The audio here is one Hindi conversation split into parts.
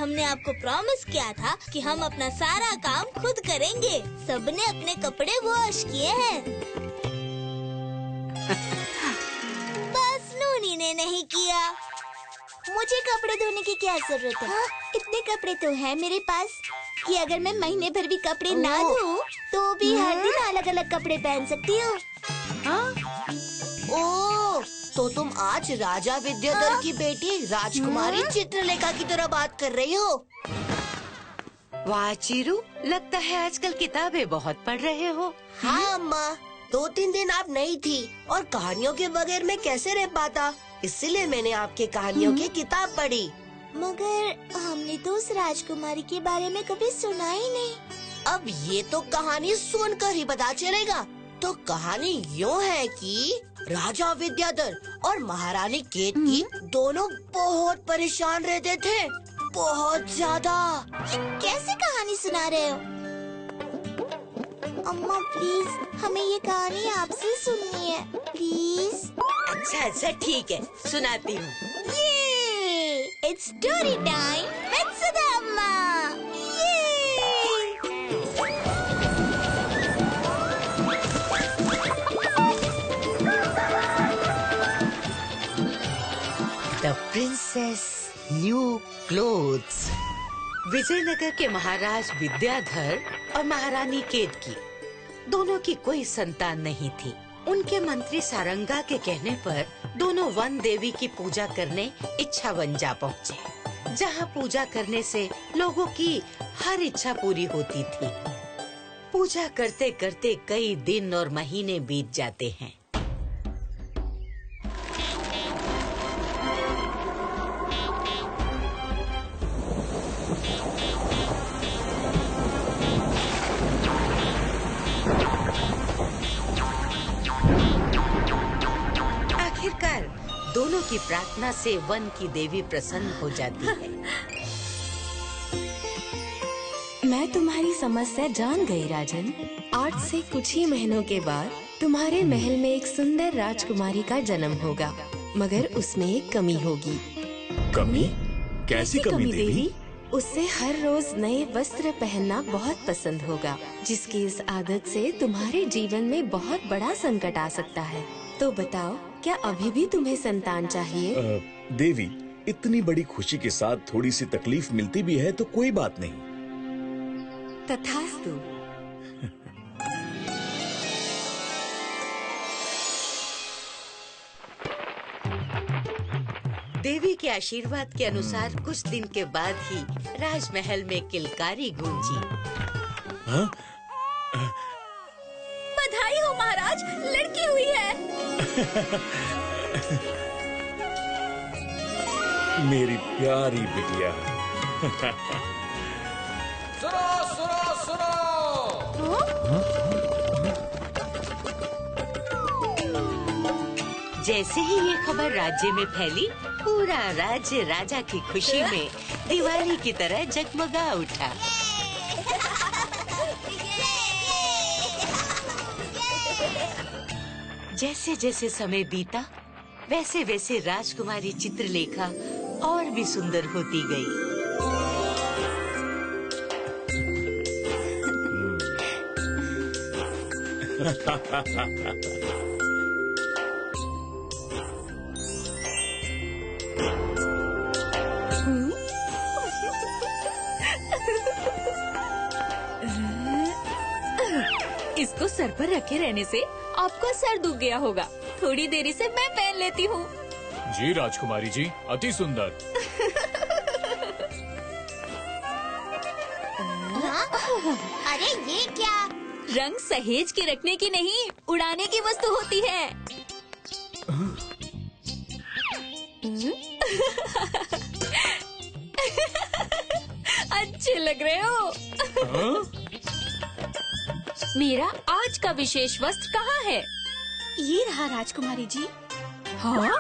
हमने आपको प्रॉमिस किया था कि हम अपना सारा काम खुद करेंगे। सबने अपने कपड़े वॉश किए हैं। बस नूनी ने नहीं किया। मुझे कपड़े धोने की क्या जरूरत है? हाँ? इतने कपड़े तो हैं मेरे पास कि अगर मैं महीने भर भी कपड़े ना धोऊं तो भी हर दिन अलग अलग कपड़े पहन सकती हूँ। ओह, तो तुम आज राजा विद्याधर की बेटी राजकुमारी चित्रलेखा की तरह बात कर रही हो। वाह चिरू, लगता है आजकल किताबें बहुत पढ़ रहे हो। हाँ अम्मा, 2-3 दिन आप नहीं थी और कहानियों के बगैर मैं कैसे रह पाता, इसलिए मैंने आपके कहानियों की किताब पढ़ी। मगर हमने तो उस राजकुमारी के बारे में कभी सुना ही नहीं। अब ये तो कहानी सुनकर ही पता चलेगा। तो कहानी यूँ है कि राजा विद्याधर और महारानी केतकी दोनों बहुत परेशान रहते थे, बहुत ज्यादा। कैसी कहानी सुना रहे हो? अम्मा प्लीज, हमें ये कहानी आपसे सुननी है, प्लीज। अच्छा ठीक है, सुनाती हूँ। ये it's story time with Sudha Amma. The princess new clothes. Vijayanagar के महाराज विद्याधर और महारानी केतकी दोनों की कोई संतान नहीं थी। उनके मंत्री सारंगा के कहने पर दोनों वन देवी की पूजा करने इच्छावन जा पहुँचे, जहाँ पूजा करने से लोगों की हर इच्छा पूरी होती थी। पूजा करते करते कई दिन और महीने बीत जाते हैं। आखिरकार दोनों की प्रार्थना से वन की देवी प्रसन्न हो जाती है। मैं तुम्हारी समस्या जान गई राजन। आज से कुछ ही महीनों के बाद तुम्हारे महल में एक सुंदर राजकुमारी का जन्म होगा, मगर उसमें एक कमी होगी। कमी? कैसी कमी देवी? उससे हर रोज नए वस्त्र पहनना बहुत पसंद होगा, जिसकी इस आदत से तुम्हारे जीवन में बहुत बड़ा संकट आ सकता है। तो बताओ, क्या अभी भी तुम्हें संतान चाहिए? देवी, इतनी बड़ी खुशी के साथ थोड़ी सी तकलीफ मिलती भी है तो कोई बात नहीं। तथास्तु। देवी के आशीर्वाद के अनुसार कुछ दिन के बाद ही राजमहल में किलकारी गूंजी। हाँ? बधाई हो महाराज, लड़की हुई है। मेरी प्यारी बिटिया। सुनो सुनो सुनो। जैसे ही ये खबर राज्य में फैली, पूरा राज्य राजा की खुशी में दिवाली की तरह जगमगा उठा। जैसे जैसे समय बीता, वैसे वैसे राजकुमारी चित्रलेखा और भी सुंदर होती गई। इसको सर पर रखे रहने से आपका सर दुख गया होगा। थोड़ी देरी से मैं पहन लेती हूँ। जी राजकुमारी जी, अति सुंदर। अरे ये क्या? रंग सहेज के रखने की नहीं, उड़ाने की वस्तु होती है। अच्छे लग रहे हो। मेरा आज का विशेष वस्त्र कहाँ है? ये रहा राजकुमारी जी। हाँ?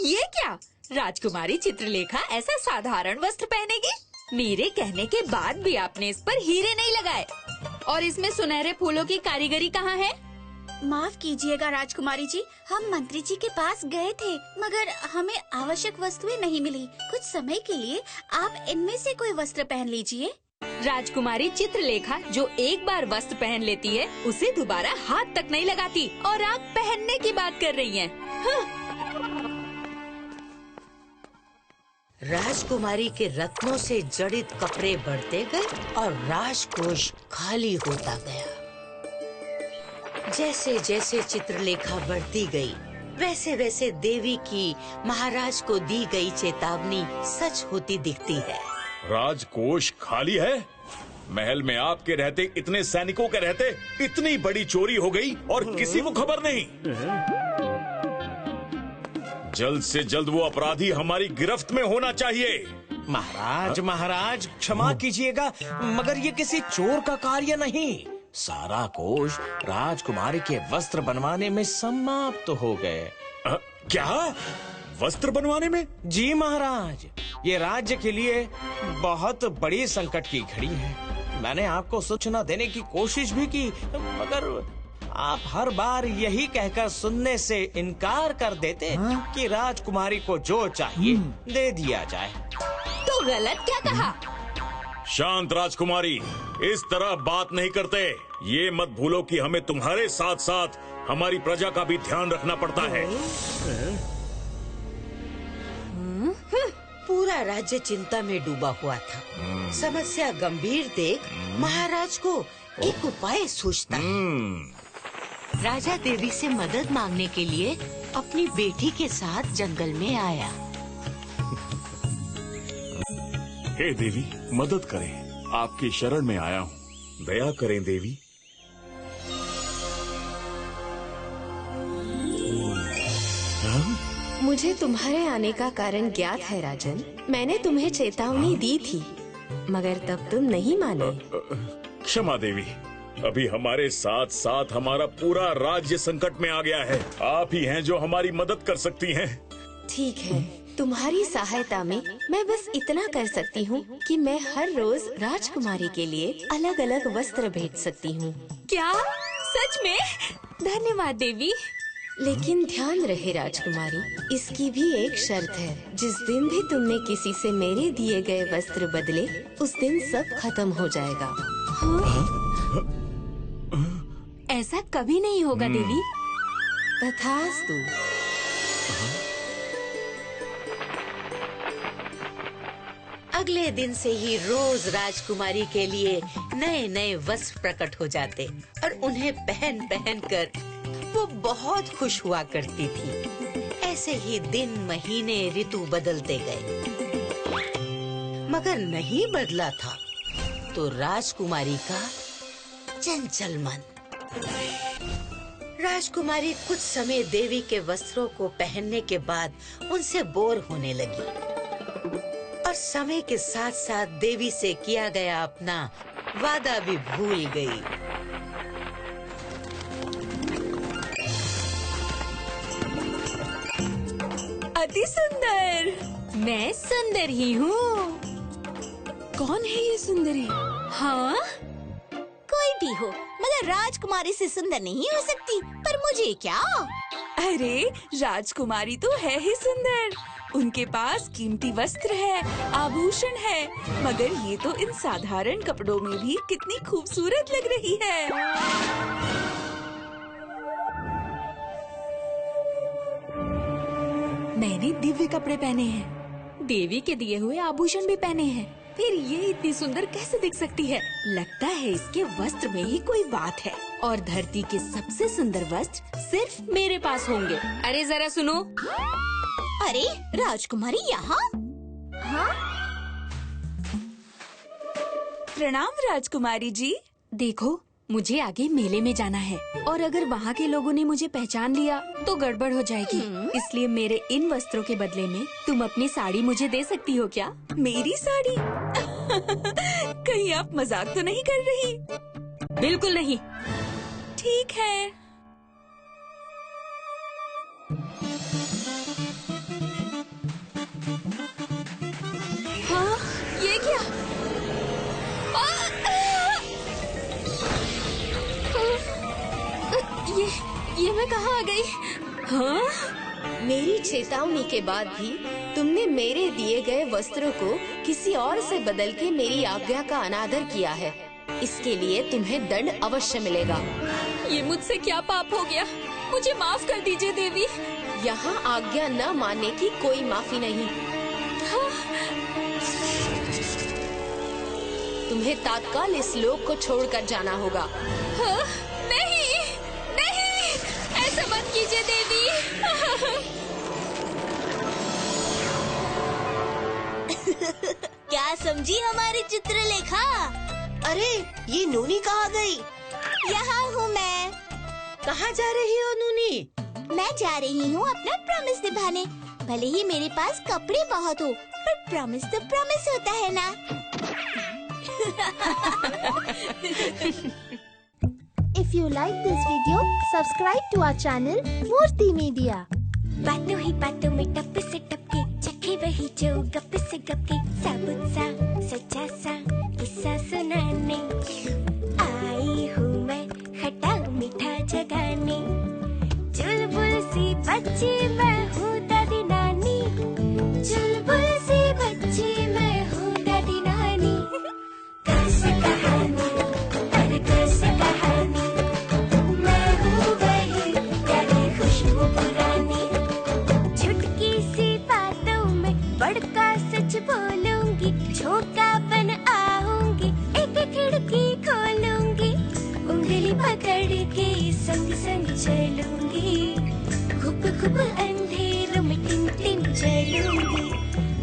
ये क्या? राजकुमारी चित्रलेखा ऐसा साधारण वस्त्र पहनेगी? मेरे कहने के बाद भी आपने इस पर हीरे नहीं लगाए। और इसमें सुनहरे फूलों की कारीगरी कहाँ है? माफ कीजिएगा राजकुमारी जी, हम मंत्री जी के पास गए थे मगर हमें आवश्यक वस्तुएं नहीं मिली। कुछ समय के लिए आप इनमें से कोई वस्त्र पहन लीजिए। राजकुमारी चित्रलेखा जो एक बार वस्त्र पहन लेती है उसे दोबारा हाथ तक नहीं लगाती, और आप पहनने की बात कर रही हैं। राजकुमारी के रत्नों से जड़ित कपड़े बढ़ते गए और राजकोष खाली होता गया। जैसे जैसे चित्रलेखा बढ़ती गई, वैसे वैसे देवी की महाराज को दी गई चेतावनी सच होती दिखती है। राजकोष खाली है? महल में आपके रहते, इतने सैनिकों के रहते इतनी बड़ी चोरी हो गई और किसी को खबर नहीं। जल्द से जल्द वो अपराधी हमारी गिरफ्त में होना चाहिए। महाराज क्षमा कीजिएगा, मगर ये किसी चोर का कार्य नहीं। सारा कोष राजकुमारी के वस्त्र बनवाने में समाप्त हो गए। क्या? वस्त्र बनवाने में? जी महाराज, ये राज्य के लिए बहुत बड़ी संकट की घड़ी है। मैंने आपको सूचना देने की कोशिश भी की, मगर आप हर बार यही कहकर सुनने से इनकार कर देते कि राजकुमारी को जो चाहिए दे दिया जाए। तो गलत क्या कहा? शांत राजकुमारी, इस तरह बात नहीं करते। ये मत भूलो कि हमें तुम्हारे साथ साथ हमारी प्रजा का भी ध्यान रखना पड़ता है। पूरा राज्य चिंता में डूबा हुआ था। समस्या गंभीर देख महाराज को एक उपाय सूझता है। राजा देवी से मदद मांगने के लिए अपनी बेटी के साथ जंगल में आया। हे देवी, मदद करें, आपकी शरण में आया हूँ, दया करें देवी। मुझे तुम्हारे आने का कारण ज्ञात है राजन। मैंने तुम्हें चेतावनी दी थी, मगर तब तुम नहीं माने। क्षमा देवी, अभी हमारे साथ साथ हमारा पूरा राज्य संकट में आ गया है। आप ही हैं जो हमारी मदद कर सकती हैं। ठीक है, तुम्हारी सहायता में मैं बस इतना कर सकती हूँ कि मैं हर रोज राजकुमारी के लिए अलग अलग वस्त्र भेज सकती हूँ। क्या? सच में? धन्यवाद देवी। लेकिन ध्यान रहे राजकुमारी, इसकी भी एक शर्त है। जिस दिन भी तुमने किसी से मेरे दिए गए वस्त्र बदले, उस दिन सब खत्म हो जाएगा। ऐसा कभी नहीं होगा देवी। तथास्तु। अगले दिन से ही रोज राजकुमारी के लिए नए नए वस्त्र प्रकट हो जाते और उन्हें पहन पहन कर वो बहुत खुश हुआ करती थी। ऐसे ही दिन, महीने, ऋतु बदलते गए, मगर नहीं बदला था तो राजकुमारी का चंचल मन। राजकुमारी कुछ समय देवी के वस्त्रों को पहनने के बाद उनसे बोर होने लगी और समय के साथ साथ देवी से किया गया अपना वादा भी भूल गई। अति सुंदर। मैं सुंदर ही हूँ। कौन है ये सुंदरी? हाँ, कोई भी हो, मगर राजकुमारी से सुंदर नहीं हो सकती। पर मुझे क्या? अरे राजकुमारी तो है ही सुंदर। उनके पास कीमती वस्त्र है, आभूषण है, मगर ये तो इन साधारण कपड़ों में भी कितनी खूबसूरत लग रही है। मैंने दिव्य कपड़े पहने हैं, देवी के दिए हुए आभूषण भी पहने हैं, फिर ये इतनी सुंदर कैसे दिख सकती है? लगता है इसके वस्त्र में ही कोई बात है, और धरती के सबसे सुंदर वस्त्र सिर्फ मेरे पास होंगे। अरे जरा सुनो। अरे राजकुमारी यहाँ? हाँ? प्रणाम राजकुमारी जी। देखो, मुझे आगे मेले में जाना है और अगर वहाँ के लोगों ने मुझे पहचान लिया तो गड़बड़ हो जाएगी। इसलिए मेरे इन वस्त्रों के बदले में तुम अपनी साड़ी मुझे दे सकती हो क्या? मेरी साड़ी? कहीं आप मजाक तो नहीं कर रही? बिल्कुल नहीं। ठीक है। हाँ, ये क्या? ये मैं कहाँ आ गई? हाँ? मेरी चेतावनी के बाद भी तुमने मेरे दिए गए वस्त्रों को किसी और से बदल के मेरी आज्ञा का अनादर किया है। इसके लिए तुम्हें दंड अवश्य मिलेगा। ये मुझसे क्या पाप हो गया? मुझे माफ कर दीजिए देवी। यहाँ आज्ञा न मानने की कोई माफी नहीं। तुम्हें तात्काल इस लोक को छोड़कर जाना होगा। हाँ? नहीं, नहीं, ऐसा मत कीजिए देवी। क्या समझी हमारी चित्रलेखा? अरे ये नूनी कहाँ गई? यहाँ हूँ मैं। कहाँ जा रही हो नूनी? मैं जा रही हूँ अपना प्रॉमिस निभाने। भले ही मेरे पास कपड़े बहुत हो, पर प्रॉमिस तो प्रॉमिस होता है ना। If you like this video, subscribe to our channel Murthy Media. बातों ही बातों में टप से टपके चखे वही जो गप से गपके साबुत सा सच्चा सा किस्सा सुनाने आई हूँ मैं खट्टा मीठा जगाने। चुलबुल सी बच्ची मैं हूँ दादी नानी, चुलबुल सी बच्ची मैं हूँ दादी नानी। कैसे कहानी अरे कैसे कहानी, मैं हूँ वही प्यारी खुशबू पुरानी। चुटकी सी बातों में बड़का सच बोलूंगी, झोंका बन आऊंगी, एक खिड़की खोलूंगी, उंगली पकड़ के संग संग चलूंगी, खूब खूब अंधेरों में टिम टिम जलूंगी,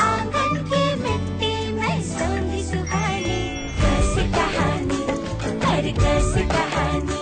आंगन की मिट्टी में सोंधी सुहानी। कैसे कहानी अरे कैसे कहानी,